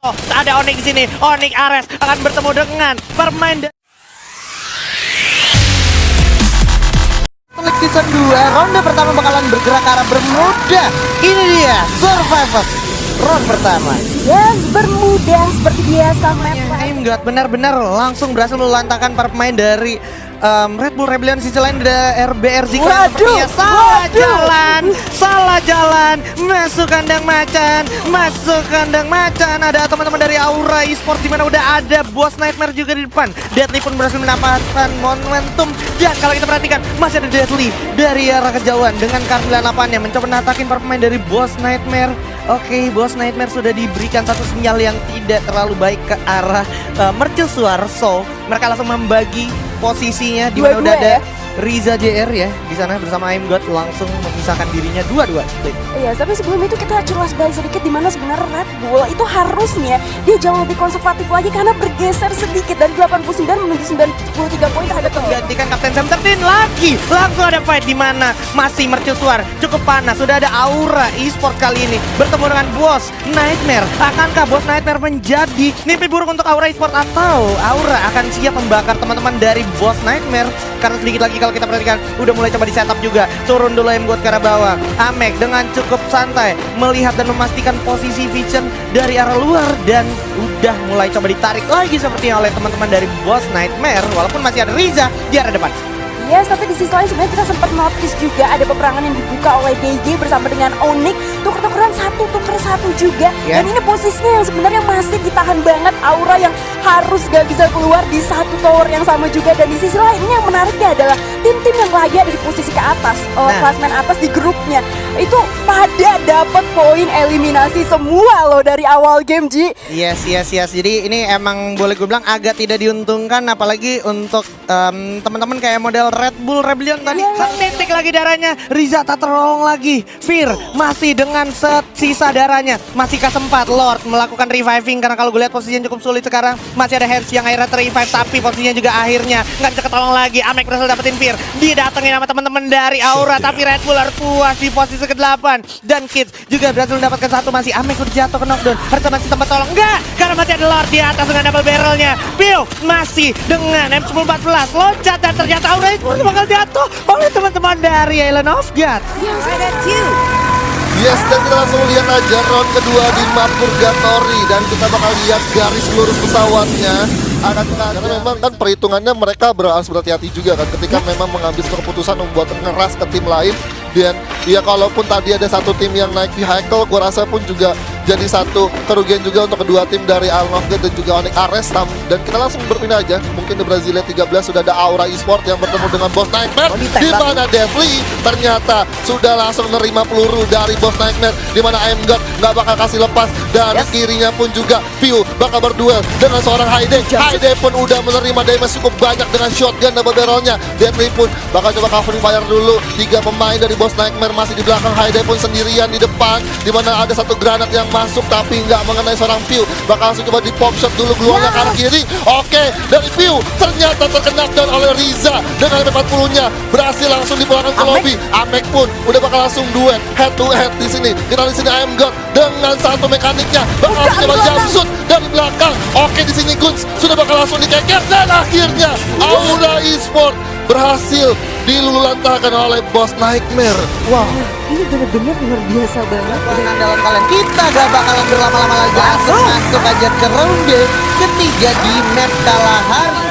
Oh, ada Onyx di sini. Onyx Ares akan bertemu dengan permain Season 2 ronde pertama bakalan bergerak ke arah Bermuda. Ini dia Survivors round pertama. Yes, Bermuda seperti biasa mapnya. Aimgod benar-benar langsung berhasil melantangkan para pemain dari Red Bull Rebellion. Sisi lain ada RBR Zika. Waduh, salah jalan, masuk kandang macan, ada teman-teman dari Aura Esports di mana udah ada Boss Nightmare juga di depan. Deadly pun berhasil mendapatkan momentum, dan kalau kita perhatikan masih ada Deadly dari arah kejauhan dengan K98 yang mencoba natakin para pemain dari Boss Nightmare. Oke, Boss Nightmare sudah diberikan satu sinyal yang tidak terlalu baik ke arah mercusuar, so mereka langsung membagi posisinya di mana udah ada Riza JR ya di sana bersama Aimgod langsung memisahkan dirinya 2-2 split. Iya, tapi sebelum itu kita culas balik sedikit di mana sebenarnya Red Bull itu harusnya dia jauh lebih konservatif lagi karena bergeser sedikit dari 89 menuju 93 poin terhadap Gantikan Kapten Sam 13 lagi. Langsung ada fight di mana masih mercusuar cukup panas. Sudah ada Aura Esports kali ini bertemu dengan Boss Nightmare. Akankah Boss Nightmare menjadi mimpi buruk untuk Aura Esports atau Aura akan siap membakar teman-teman dari Boss Nightmare? Karena sedikit lagi kalau kita perhatikan udah mulai coba di setup juga. Turun dulu Aimgod ke arah bawah. Amek dengan cukup santai melihat dan memastikan posisi Vision dari arah luar dan udah mulai coba ditarik lagi sepertinya oleh teman-teman dari Boss Nightmare walaupun masih ada Riza di arah depan. Yes, tapi di sisi lain sebenarnya kita sempat notice juga ada peperangan yang dibuka oleh DG bersama dengan Onyx. Tuker-tukeran satu juga. Yeah. Dan ini posisinya yang sebenarnya masih ditahan banget. Aura yang harus gak bisa keluar di satu tower yang sama juga. Dan di sisi lain ini yang menariknya adalah tim-tim yang lagi ada di posisi ke atas, klasmen atas di grupnya itu pada dapat poin eliminasi semua loh dari awal game, Ji. Yes. Jadi ini emang boleh gue bilang agak tidak diuntungkan apalagi untuk teman-teman kayak model Red Bull Rebellion tadi. Titik lagi darahnya. Riza tak terolong lagi. Fear masih dengan sisa darahnya. Masih kesempat Lord melakukan reviving karena kalau gue lihat posisinya cukup sulit sekarang. Masih ada Hertz yang akhirnya ter-revive tapi posisinya juga akhirnya nggak bisa ketolong lagi. Amek berhasil dapetin Fear. Didatengin sama teman-teman dari Aura tapi Red Bull harus puas di posisi ke-8 dan Kids juga berhasil mendapatkan satu. Masih Amek udah jatuh ke knockdown. Harus masih tempat tolong enggak karena masih ada Lord di atas dengan double barrelnya. Pio masih dengan M1014 loncat dan ternyata Aura itu bakal jatuh oleh teman-teman dari Island of God. Yes, dan kita langsung lihat aja round kedua di map Purgatory dan kita bakal lihat garis lurus pesawatnya. Karena memang kan perhitungannya mereka harus berhati-hati juga kan ketika memang mengambil keputusan membuat ngeras ke tim lain. Dan ya kalaupun tadi ada satu tim yang naik vehicle, gua rasa pun juga jadi satu kerugian juga untuk kedua tim dari Alnofgad dan juga Onyx Ares. Dan kita langsung berpindah aja. Mungkin di Brasilia 13 sudah ada Aura Esports yang bertemu dengan Boss Nightmare. Di mana Deadly ternyata sudah langsung menerima peluru dari Boss Nightmare. Di mana Aimgod nggak bakal kasih lepas. Dan kirinya pun juga View bakal berduel dengan seorang Haide. Haide pun udah menerima damage cukup banyak dengan shotgun double barrelnya. Deadly pun bakal coba covering fire dulu. 3 pemain dari Boss Nightmare masih di belakang. Haide pun sendirian di depan. Di mana ada satu granat yang masuk tapi nggak mengenai seorang View. Bakal langsung coba di pop shot dulu geluarnya ke arah kiri. Oke, dari View ternyata terkena down oleh Riza dengan MP40-nya berhasil langsung dipulangkan ke lobby. Amek pun udah bakal langsung duet head to head di sini. Kita di sini Aimgod dengan satu mekaniknya bakal langsung coba jumpsuit dari belakang. Oke, di sini Guns sudah bakal langsung dikeker dan akhirnya Aura Esports berhasil diluluhlantahkan oleh Boss Nightmare. Wow, Ini bener-bener luar biasa banget. andalan kalian kita gak bakalan berlama-lama lagi. Langsung masuk aja ke ronde ketiga di map Kalahari.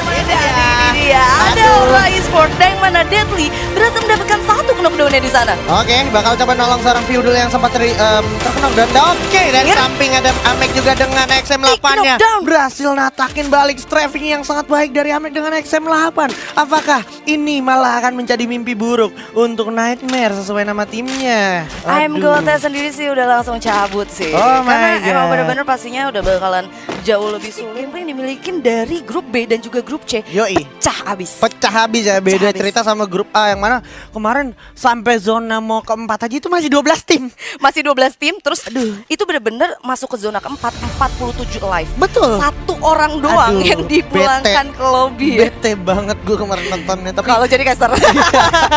Iya, ada Aura Esports yang mana Deadly berhasil mendapatkan satu knockdown-nya di sana. Oke, bakal coba nolong seorang Feudal yang sempat terkena dan oke, dari samping ada Amek juga dengan XM8-nya berhasil natakin balik strafing yang sangat baik dari Amek dengan XM8. Apakah ini malah akan menjadi mimpi buruk untuk Nightmare sesuai nama timnya? Aimgod sendiri sih udah langsung cabut sih. Oh my karena God. emang bener-bener pastinya udah bakalan jauh lebih sulit yang dimiliki dari grup B dan juga grup C. Yoi. Pecah abis. Pecah habis ya, beda habis. cerita sama grup A yang mana kemarin sampai zona mau keempat aja itu masih 12 tim. Masih 12 tim, terus itu bener-bener masuk ke zona keempat, 47 live. Betul. Satu orang doang Aduh, yang dipulangkan bete. ke lobby. Ya. Bete banget gue kemarin nontonnya, tapi Kalau jadi caster.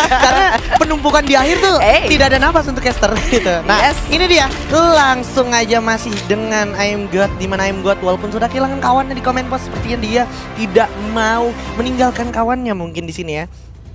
karena penumpukan di akhir tuh tidak ada nafas untuk caster gitu. Nah, Yes. ini dia langsung aja masih dengan I'm God, di mana I'm God walaupun sudah kehilangan kawannya di komen post, sepertinya dia tidak mau meninggalkan kawannya mungkin di sini ya.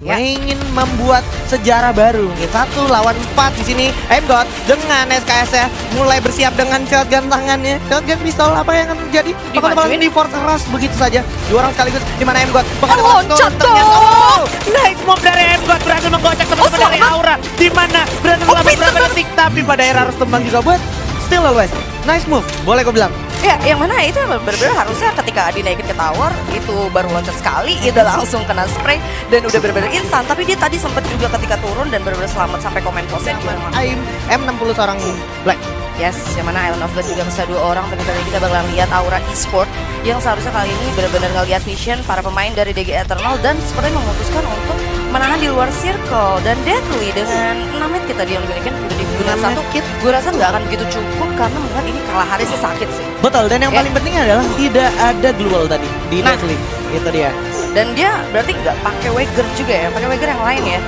Ya. Ingin membuat sejarah baru mungkin 1 lawan 4 di sini. I'm God dengan SKS ya mulai bersiap dengan shotgun tangannya, shotgun pistol. Apa yang akan terjadi? Bakal di force rush begitu saja. 2 orang sekaligus di mana I'm God bakal loncat ternyata. dong. Nice move dari M-God berhasil menggocek teman-teman dari Aura. Di mana berhasil selama beberapa detik, tapi pada akhirnya harus tumbang juga buat Still always nice move, boleh gue bilang. Ya, yang mana itu benar-benar harusnya ketika Adi naikin ke tower itu baru loncat sekali, itu langsung kena spray dan udah benar-benar instan. Tapi dia tadi sempat juga ketika turun dan benar-benar selamat sampai komen postnya juga. I'm M60 seorang Black. Yes, yang mana Island of God juga bisa 2 orang. Benar-benar kita bakalan lihat Aura Esport yang seharusnya kali ini benar-benar ngeliat vision para pemain dari DG Eternal dan sepertinya memutuskan untuk menahan di luar circle. Dan Deadly dengan 6 hit kita dia yang dimiliki udah digunakan 1 hit. Gue rasa nggak akan begitu cukup karena melihat ini kalahannya sih sakit sih. Betul, dan yang paling penting adalah tidak ada duel tadi di Nah. Deadly. Itu dia. Dan dia berarti nggak pakai Wager juga ya, pakai Wager yang lain ya.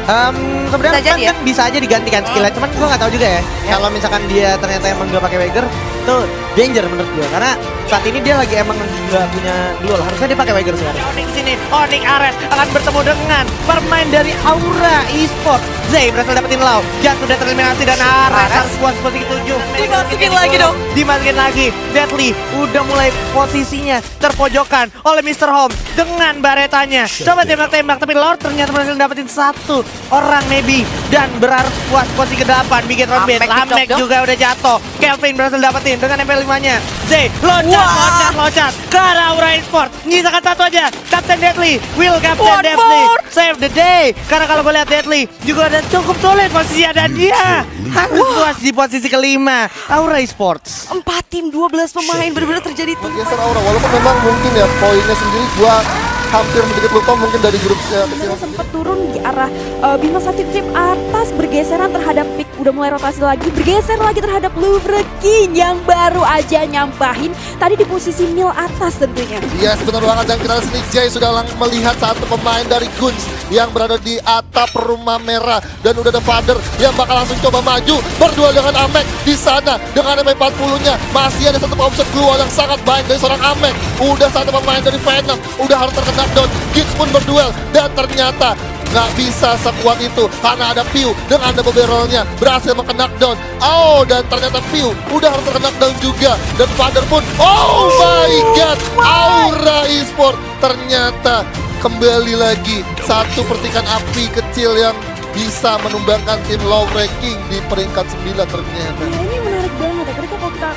Sebenarnya Bisa jadi ya? kan bisa aja digantikan skillnya, cuman gue nggak tahu juga ya. Kalau misalkan dia ternyata emang gak pakai Wager, itu danger menurut gue. Karena saat ini dia lagi emang nggak punya duel, harusnya dia pakai Wager sekarang. Onyx sini, Onyx Ares akan bertemu dengan pemain dari Aura Esport. Zay berhasil dapetin Lau, Jan sudah tereliminasi dan Ares harus puas posisi 7. Dimasukin lagi dong. Dimasukin lagi. Deadly udah mulai posisinya terpojokan oleh Mr. Home dengan baretanya. Coba tembak-tembak, tapi Lord ternyata berhasil dapetin 1 orang maybe dan berharap puas posisi ke-8. Bikin Robin, Lamek Lamek dicok, juga udah jatuh. Kelvin berhasil dapetin dengan MP5-nya. Zay loncat ke arah Aura Esport. Nyisakan 1 aja. Captain Deadly, Will Captain One Deadly more. save the day. Karena kalau gue lihat Deadly juga ada cukup sulit posisinya dan dia harus puas di posisi ke-5 Aura Esports. 4 tim 12 pemain benar-benar terjadi tuh. Geser Aura, walaupun memang mungkin ya poinnya sendiri gua hampir sedikit lupa mungkin dari grup kecil. Mereka sempat turun di arah Bima Sakti tim atas, bergeseran terhadap pick, udah mulai rotasi lagi, bergeser lagi terhadap Louvre King yang baru aja nyampahin tadi di posisi mil atas tentunya. Yes, benar banget. Dan kita lihat sini Jay sudah melihat 1 pemain dari Guns yang berada di atap rumah merah. Dan udah ada Father yang bakal langsung coba maju berdua dengan Amek di sana. Dengan MP40-nya masih ada 1 option keluar yang sangat baik dari seorang Amek. Udah 1 pemain dari Venom, udah harus terkena-knockdown. Giggs pun berduel dan ternyata nggak bisa sekuat itu karena ada Pew dengan double barrelnya berhasil mengkena-knockdown. Oh, dan ternyata Pew udah harus terkena-knockdown juga. Dan Father pun, oh my god, Aura Esport ternyata kembali lagi 1 percikan api kecil yang bisa menumbangkan tim Low Ranking di peringkat 9 ternyata. Ya, ini menarik banget ya, ketika kalau kita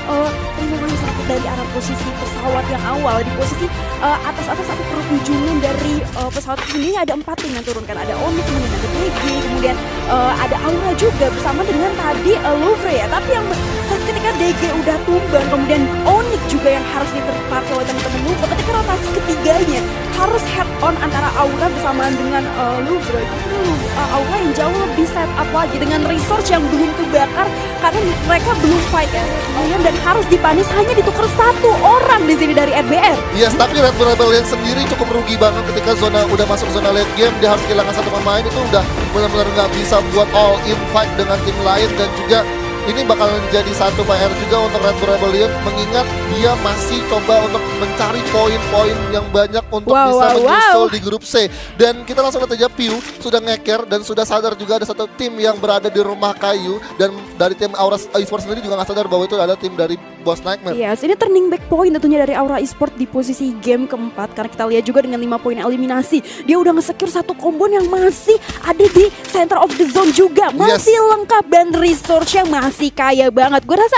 temukan satu dari arah posisi pesawat yang awal di posisi atas-atas satu perujungan dari pesawat itu sendiri ada 4 tim yang turun kan, ada Onyx, kemudian ada DG, kemudian ada Aura juga bersama dengan tadi Louvre ya. Tapi yang ketika DG udah tumbang, kemudian Onyx juga yang harus diterpakai oleh teman-teman Louvre. Ketika rotasi ketiganya harus head on antara Aura bersamaan dengan Louvre. Justru Aura yang jauh lebih set up lagi dengan resource yang belum kebakar karena mereka belum fight ya. Kemudian dan harus dipanis hanya ditukar 1 orang di sini dari RBR. Yes, tapi Red Bull Rebellion sendiri cukup rugi banget ketika udah masuk zona late game. Dia harus kehilangan 1 pemain, itu udah benar-benar nggak bisa buat all in fight dengan tim lain. Dan juga ini bakal menjadi 1 PR juga untuk Red Bull Rebellion, mengingat dia masih coba untuk mencari poin-poin yang banyak untuk bisa menyusul di grup C. Dan kita langsung lihat aja Pew sudah ngeker dan sudah sadar juga ada 1 tim yang berada di rumah kayu. Dan dari tim Aura Esports sendiri juga nggak sadar bahwa itu ada tim dari Boss Nightmare. Yes, ini turning back point tentunya dari Aura Esport di posisi game keempat. Karena kita lihat juga dengan 5 poin eliminasi, dia udah nge-secure 1 combo yang masih ada di center of the zone juga. Masih lengkap dan resource-nya masih kaya banget. Gue rasa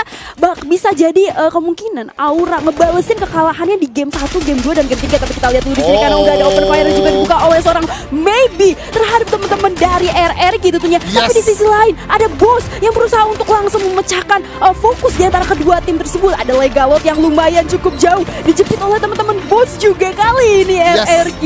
bisa jadi kemungkinan Aura ngebalesin kekalahannya di game 1, game 2, dan game 3. Tapi kita lihat dulu di sini karena udah ada open fire juga dibuka oleh seorang Maybe terhadap teman-teman dari RR gitu tentunya. Tapi di sisi lain ada Boss yang berusaha untuk langsung memecahkan fokus di antara kedua tim tersebut. unggul. Ada Legalot yang lumayan cukup jauh, dijepit oleh teman-teman bos juga kali ini RRQ.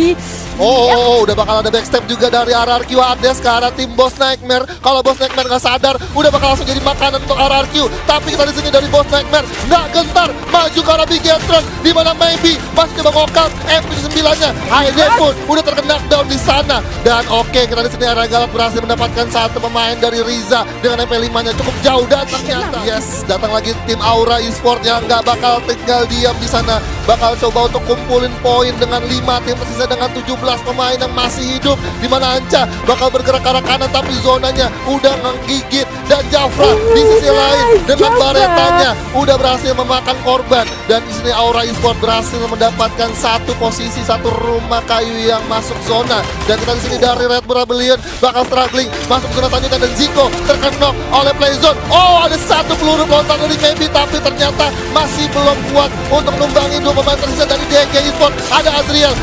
Udah bakal ada backstep juga dari RRQ Hades ke arah tim Boss Nightmare. Kalau Boss Nightmare nggak sadar, udah bakal langsung jadi makanan untuk RRQ. Tapi kita di sini dari Boss Nightmare nggak gentar maju ke arah Bigetron, di mana maybe masih coba ngokap MP9-nya. Hayden pun udah terkena down di sana. Dan kita di sini Regalat berhasil mendapatkan satu pemain dari Riza dengan MP5-nya cukup jauh, dan ternyata datang lagi tim Aura Esport yang nggak bakal tinggal diam di sana. Bakal coba untuk kumpulin poin dengan 5 tim tersisa dengan 17 pemain yang masih hidup, di mana Anca bakal bergerak ke arah kanan tapi zonanya udah ngegigit, dan Jafra di sisi lain dengan baretanya udah berhasil memakan korban. Dan di sini Aura Esport berhasil mendapatkan satu posisi, satu rumah kayu yang masuk zona. Dan kita di sini dari Red Bull Rebellion bakal struggling masuk zona selanjutnya, dan Zico terkena oleh Playzone. Ada satu peluru pelontar dari Maybe, tapi ternyata masih belum kuat untuk numbangi 2 pemain tersisa dari DG Esport. Ada Azriel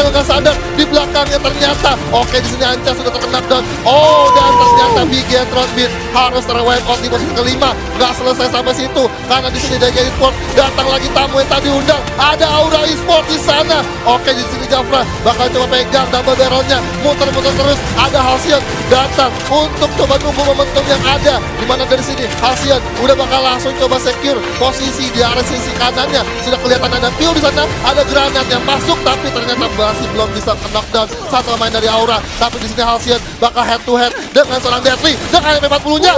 nggak sadar di belakangnya ternyata. Di sini Anca sudah terkena down. Dan ternyata Bigetron Beat harus terwipe out di posisi kelima. Nggak selesai sampai situ, karena di sini DG Esport datang lagi tamu yang tadi undang. Ada Aura Esport di sana. Di sini Jafra bakal coba pegang double barrelnya, muter-muter terus. Ada Halcyon datang untuk coba nunggu momentum yang ada, di mana dari sini Halcyon udah bakal langsung coba secure posisi di arah sisi kanannya. Sudah kelihatan ada Pio di sana, ada granat yang masuk, tapi ternyata masih belum bisa knockdown satu pemain dari Aura. Tapi di sini Halcyon bakal head to head dengan seorang Deadly dengan MP40-nya.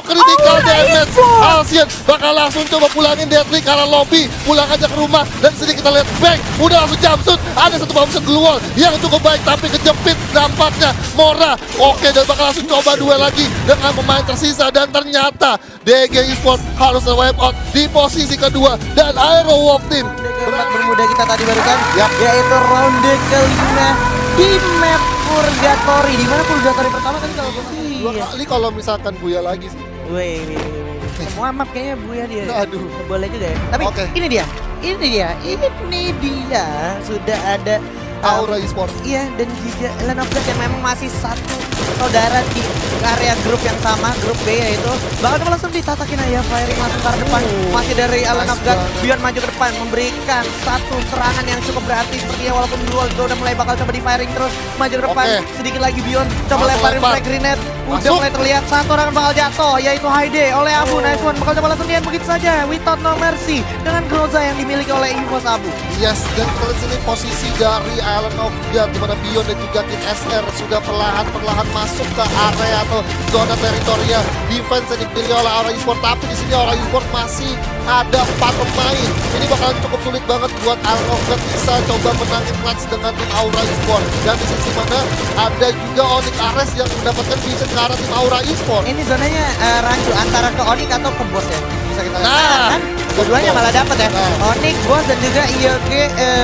Critical damage. Halcyon bakal langsung coba pulangin Deadly ke arah lobby, pulang aja ke rumah. Dan sini kita lihat Bang udah langsung jumpsuit. Ada satu bombshot keluar yang cukup baik, tapi kejepit nampaknya Mora. Dan bakal langsung coba duel lagi dengan pemain tersisa, dan ternyata DG Esport harus wipe out di posisi kedua. Dan Aero Wolf Team Keempat bermuda kita tadi barusan, yaitu ronde kelima di map Purgatory. Di mana Purgatory pertama tadi kalau gue dua kali kalau misalkan Buya lagi sih. Semua map kayaknya Buya dia. Aduh. Boleh juga ya. Tapi ini dia sudah ada Aura Esport. Iya, dan juga Ellen of God yang memang masih satu saudara di area grup yang sama, grup B yaitu bakal langsung ditatakin aja firing langsung ke arah depan. Masih dari Ellen of God, Bion maju ke depan memberikan satu serangan yang cukup berarti sepertinya, walaupun dua udah mulai bakal coba di firing terus maju ke depan. Sedikit lagi Bion coba lemparin frag grenade. Udah mulai terlihat satu orang bakal jatuh, yaitu Haide oleh Abu. Nice one, bakal coba langsung dian begitu saja without no mercy dengan Groza yang dimiliki oleh Evos Abu. Dan kalau sini posisi dari Island of God, di mana Bion dan juga tim SR sudah perlahan masuk ke area atau zona teritorial defense yang dipilih oleh Aura Esport. Tapi di sini Aura Esport masih ada 4 pemain. Ini bakalan cukup sulit banget buat Island of God bisa coba menangin clutch dengan tim Aura Esport. Dan di sisi mana ada juga Onyx Ares yang mendapatkan vision ke arah tim Aura Esport. Ini zonanya rancu antara ke Onyx atau ke Boss ya. Bisa kita lihat. Kan keduanya malah dapat ya. Onyx, Boss dan juga IOG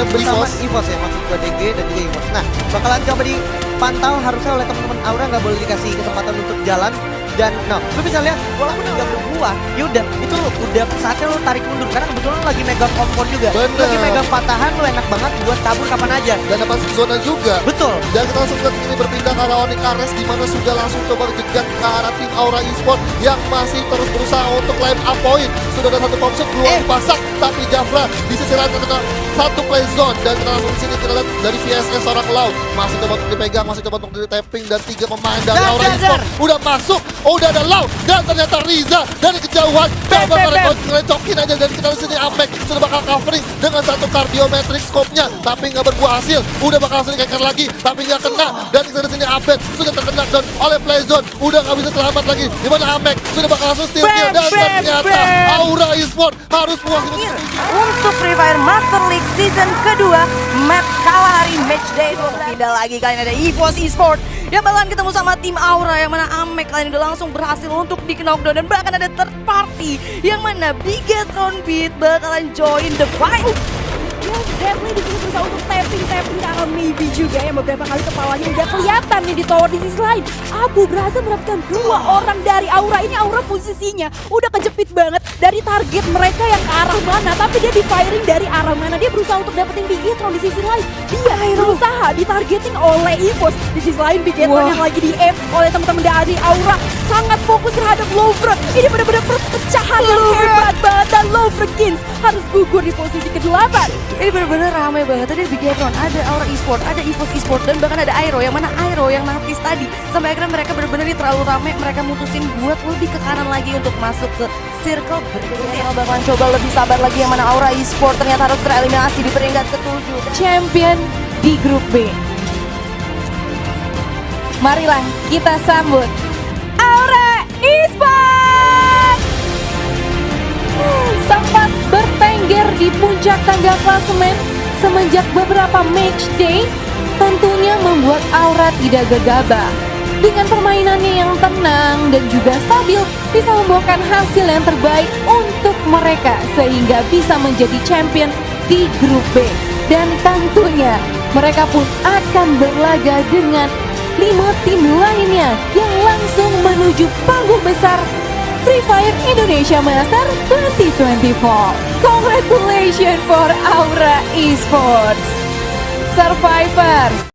bersama Evos ya, maksud gue DG dan juga Evos. Nah, bakalan coba dipantau harusnya oleh teman-teman Aura, nggak boleh dikasih kesempatan untuk jalan. Dan lu bisa lihat walaupun udah berbuah, yaudah itu udah saatnya lu tarik mundur karena kebetulan lu lagi megang kompon juga. Lu lagi megang patahan, lu enak banget buat kabur kapan aja. Dan dapat zona juga. Betul. Dan kita langsung lihat ini berpindah ke arah Onyx Ares, di mana sudah langsung coba jegat ke arah tim Aura Esport yang masih terus berusaha untuk climb up point. Sudah ada satu bombshot keluar dipasang, tapi Jafra di sisi lain terkena satu play zone. Dan kita langsung sini kita lihat dari VSS seorang Cloud masih coba untuk dipegang, masih coba untuk di tapping, dan 3 pemain dari Aura Esport udah masuk. Udah ada Lau, dan ternyata Riza dari kejauhan coba ngerecokin aja. Dan kita di sini Amek sudah bakal covering dengan satu cardiometric scope-nya, tapi nggak berbuah hasil. Udah bakal sini keker lagi, tapi nggak kena. Dan kita di sini Abed sudah terkena down oleh Playzone, udah nggak bisa selamat lagi. Di mana Amek sudah bakal langsung steal kill, dan ternyata Aura Esport harus puas untuk Free Fire Master League season kedua, map Kalahari Matchday. Tidak lagi kalian ada Evos Esport yang bakalan ketemu sama tim Aura, yang mana Amek kalian udah langsung berhasil untuk di knockdown, dan bahkan ada third party yang mana Bigetron Beat bakalan join the fight. Deadly di sini berusaha untuk tapping ke arah Maybe juga yang beberapa kali kepalanya udah kelihatan nih di tower di sisi lain. Abu berhasil mendapatkan 2 orang dari Aura. Ini Aura posisinya udah kejepit banget dari target mereka yang ke arah mana, tapi dia di firing dari arah mana. Dia berusaha untuk dapetin Bigetron. Di sisi lain dia berusaha ditargeting oleh EVOS. Di sisi lain Bigetron yang lagi di F oleh teman-teman dari Aura sangat fokus terhadap Lovre. Ini benar-benar perpecahan yang hebat banget, dan Lovrekins harus gugur di posisi ke-8. Ini benar-benar ramai banget. Tadi ada Bigetron, ada Aura Esport, ada EVOS Esport, dan bahkan ada Aero. Yang mana Aero yang natis tadi. Sampai akhirnya mereka benar-benar ini terlalu ramai. Mereka mutusin buat lebih ke kanan lagi untuk masuk ke circle berikutnya. Bakalan coba lebih sabar lagi, yang mana Aura Esport ternyata harus tereliminasi di peringkat ke-7. Champion di grup B. Marilah kita sambut Aura Esport. Sempat bertengger di puncak tangga klasemen semenjak beberapa match day, tentunya membuat Aura tidak gegabah. Dengan permainannya yang tenang dan juga stabil, bisa membuahkan hasil yang terbaik untuk mereka sehingga bisa menjadi champion di grup B. Dan tentunya mereka pun akan berlaga dengan 5 tim lainnya yang langsung menuju panggung besar Free Fire Indonesia Master 2024. Congratulations for Aura Esports Survivor.